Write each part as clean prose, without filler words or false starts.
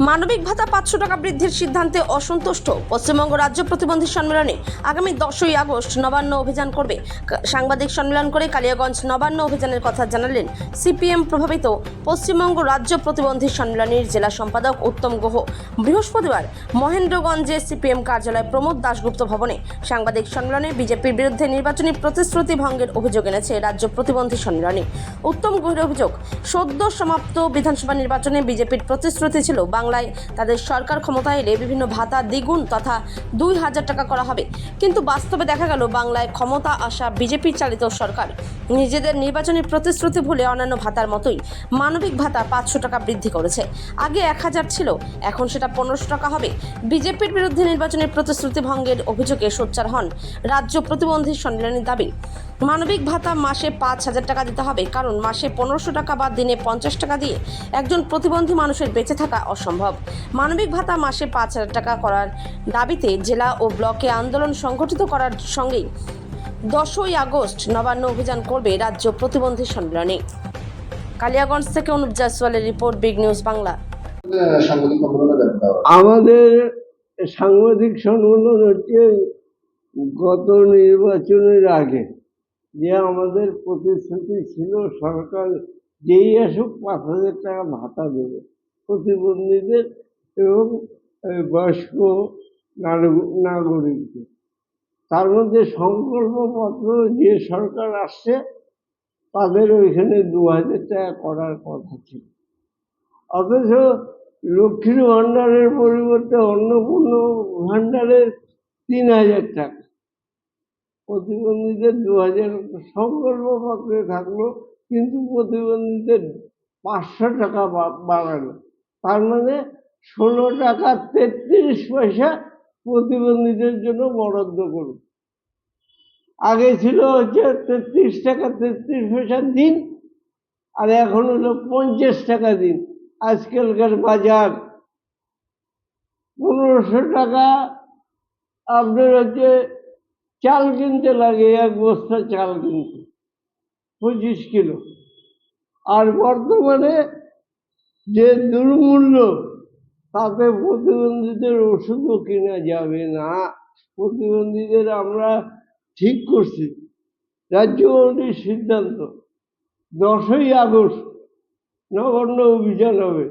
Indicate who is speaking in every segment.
Speaker 1: মানবিক ভাতা 500 টাকা বৃদ্ধির সিদ্ধান্তে অসন্তুষ্ট পশ্চিমবঙ্গ রাজ্য প্রতিবন্ধী সম্মেলনে আগামী 10ই আগস্ট নবান্ন অভিযান করবে। সাংবাদিক সম্মেলন করে কালিয়াগঞ্জ নবান্ন অভিযানের কথা জানালেন সিপিএম প্রভাবিত পশ্চিমবঙ্গ রাজ্য প্রতিবন্ধী সম্মেলনের জেলা সম্পাদক উত্তম গুহ। বৃহস্পতিবার মহেন্দ্রগঞ্জে সিপিএম কার্যালয় প্রমোদ দাশগুপ্ত ভবনে সাংবাদিক সম্মেলনে বিজেপির বিরুদ্ধে নির্বাচনী প্রতিশ্রুতি ভঙ্গের অভিযোগ এনেছে রাজ্য প্রতিবন্ধী সম্মেলনে। উত্তম গুহের অভিযোগ, সদ্য সমাপ্ত বিধানসভা নির্বাচনে বিজেপির প্রতিশ্রুতি ছিল বাংলায় তাদের সরকার ক্ষমতায় এলে বিভিন্ন ভাতা দ্বিগুণ তথা 2000 টাকা করা হবে, কিন্তু বাস্তবে দেখা গেল বাংলায় ক্ষমতা আসা বিজেপি চালিত সরকার নিজেদের নির্বাচনী প্রতিশ্রুতি ভুলে অন্যান্য ভাতার মতোই মানবিক ভাতা 500 টাকা বৃদ্ধি করেছে। আগে 1000 ছিল, এখন সেটা 1500 টাকা হবে। বিজেপির বিরুদ্ধে নির্বাচনী প্রতিশ্রুতি ভঙ্গের অভিযোগে সোচ্চার হন রাজ্য প্রতিবন্ধী সম্মেলনের দাবি, মানবিক ভাতা মাসে 5000 টাকা দিতে হবে, কারণ মাসে 1500 টাকা বা দিনে 50 টাকা দিয়ে একজন প্রতিবন্ধী মানুষের বেঁচে থাকা অসম্ভব। মানবিক ভাতা মাসে 5000 টাকা করার দাবিতে জেলা ও ব্লকে আন্দোলন সংগঠিত করার সঙ্গেই 10ই আগস্ট নবান্ন অভিযান করবে রাজ্য প্রতিবন্ধী সম্মেলনে। কালিয়াগঞ্জ থেকে অনুপ জয়সওয়ালের রিপোর্ট, বিগ নিউজ বাংলা।
Speaker 2: আমাদের সাংবাদিক সম্মেলন হচ্ছে গত নির্বাচনের আগে যে আমাদের প্রতিশ্রুতি ছিল সরকার যেই আসুক 5000 টাকা ভাতা দেবে প্রতিবন্ধীদের এবং বয়স্ক নাগরিকদের। তার মধ্যে সংকল্পপত্র যে সরকার আসছে তাদের ওইখানে 2000 টাকা করার কথা ছিল, অথচ লক্ষ্মীর ভাণ্ডারের পরিবর্তে অন্নপূর্ণ ভাণ্ডারের 3000 টাকা, প্রতিবন্ধীদের 2000 সংকল্পপত্রে থাকলো, কিন্তু প্রতিবন্ধীদের 500 টাকা বাড়ালো। তার মানে 16 টাকা 33 পয়সা প্রতিবন্ধীদের জন্য বরাদ্দ করুন। আগে ছিল হচ্ছে 33 টাকা 33 পয়সা দিন, আর এখন হলো 50 টাকা দিন। আজকালকার বাজার 1500 টাকা আপনার হচ্ছে চাল কিনতে লাগে, 1 বস্তা চাল কিনতে 25 কিলো। আর বর্তমানে যে দুর্মূল্য, তাতে প্রতিবন্ধীদের ওষুধও কিনা যাবে না। প্রতিবন্ধীদের আমরা ঠিক করছি, রাজ্য কমিটির সিদ্ধান্ত 10ই আগস্ট নবান্ন অভিযান হবে।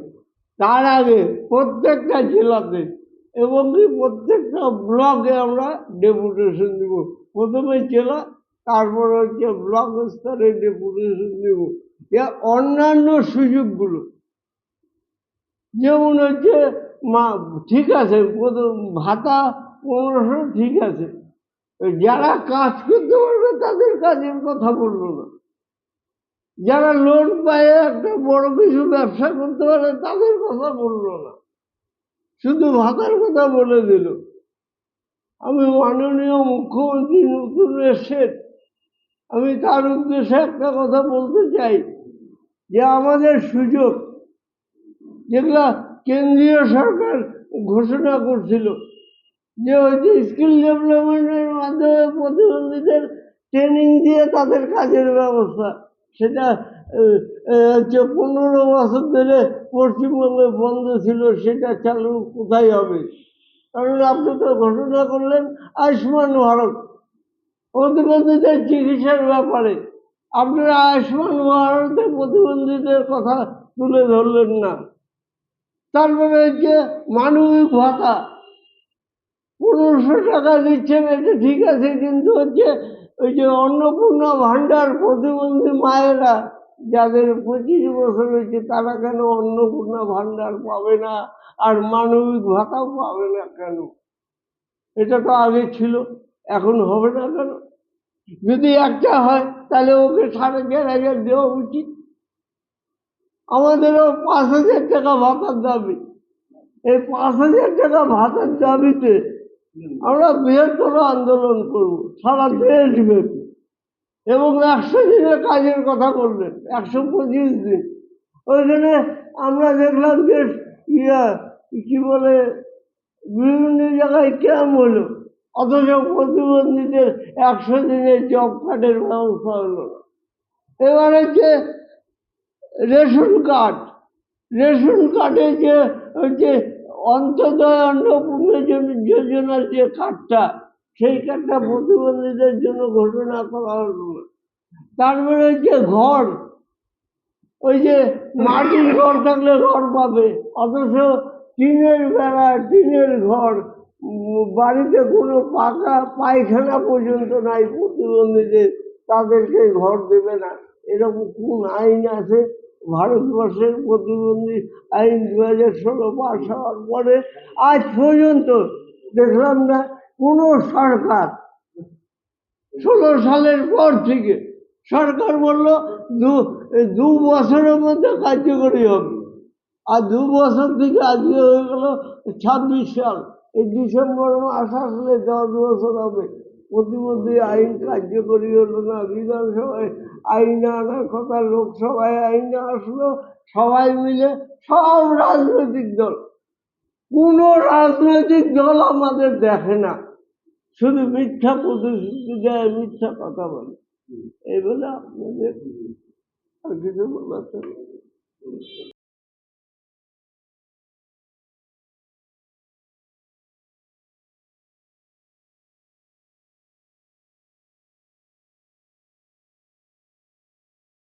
Speaker 2: তার আগে প্রত্যেকটা জেলাতে এবং প্রত্যেকটা ব্লকে আমরা ডেপুটেশন দিব। প্রথমে জেলা, তারপর হচ্ছে ব্লক স্তরে ডেপুটেশন দিব। অন্যান্য সুযোগগুলো যেমন হচ্ছে ঠিক আছে, ভাতা 1500 ঠিক আছে, যারা কাজ করতে পারবে তাদের কাজের কথা বললো না, যারা লোন পায় একটা বড় কিছু ব্যবসা করতে পারে তাদের কথা বললো না, শুধু ভাতার কথা বলে দিল। আমি মাননীয় মুখ্যমন্ত্রী নতুন এসেছেন, আমি তার উদ্দেশ্যে একটা কথা বলতে চাই যে আমাদের সুযোগ যেগুলা কেন্দ্রীয় সরকার ঘোষণা করছিল, যে হচ্ছে স্কিল ডেভেলপমেন্টের মাধ্যমে প্রতিবন্ধীদের ট্রেনিং দিয়ে তাদের কাজের ব্যবস্থা, সেটা হচ্ছে 15 বছর ধরে পশ্চিমবঙ্গে বন্ধ ছিল, সেটা চালু কোথায় হবে? কারণ আপনি তো ঘোষণা করলেন আয়ুষ্মান ভারত প্রতিবন্ধীদের চিকিৎসার ব্যাপারে, আপনারা আয়ুষ্মান ভারতে প্রতিবন্ধীদের কথা তুলে ধরলেন না। তারপরে হচ্ছে মানবিক ভাতা 1500 টাকা দিচ্ছেন, এটা ঠিক আছে, কিন্তু হচ্ছে ওই যে অন্নপূর্ণা ভাণ্ডার, প্রতিবন্ধী মায়েরা যাদের 25 বছর হয়েছে তারা কেন অন্নপূর্ণা ভাণ্ডার পাবে না আর মানবিক ভাতাও পাবে না কেন? এটা তো আগে ছিল, এখন হবে না কেন? যদি একটা হয় তাহলে ওকে 4500 দেওয়া উচিত। আমাদেরও 5000 টাকা ভাতার দাবি। এই 5000 টাকা ভাতার দাবিতে আমরা বৃহত্তর আন্দোলন করব সারা দেশব্যাপী, এবং 100 দিনের কাজের কথা বললেন, 125 দিন। ওইখানে আমরা দেখলাম যে কি বলে বিভিন্ন জায়গায় ক্যাম্প হলো, অথচ প্রতিবন্ধীদের 100 দিনের জব কার্ডের ব্যবস্থা হলো না। এবার হচ্ছে রেশন কার্ড, রেশন কার্ডে যে ওই যে অন্তর্দয় অন্নপূর্ণা যোজনার যে কার্ডটা, সেই কার্ডটা প্রতিবন্ধীদের জন্য ঘোষণা করা হলো না। তারপরে যে ঘর, ওই যে মাটির ঘর থাকলে ঘর পাবে, অথচ টিনের বেড়া, টিনের ঘর, বাড়িতে কোনো পাকা পায়খানা পর্যন্ত নাই প্রতিবন্ধীদের, তাদেরকে ঘর দেবে না। এরকম কোন আইন আছে? ভারতবর্ষের প্রতিবন্ধী আইন 2016 পাস হওয়ার পরে আজ পর্যন্ত দেখলাম না কোনো সরকার। 16 সালের পর থেকে সরকার বললো দু বছরের মধ্যে কার্যকরী হবে, আর 2 বছর থেকে আজকে হয়ে গেল 26 সাল। এই ডিসেম্বর মাস আসলে 10 বছর হবে, প্রতিমধ্যে আইন কার্যকরী হলো না। বিধানসভায় আইন আনার কথা, লোকসভায় আইন আসলো, সবাই মিলে, সব রাজনৈতিক দল, কোনো রাজনৈতিক দল আমাদের দেখে না, শুধু মিথ্যা প্রতিশ্রুতি দেয়, মিথ্যা কথা বলে। এই বলে আপনাদের আর কিছু বলার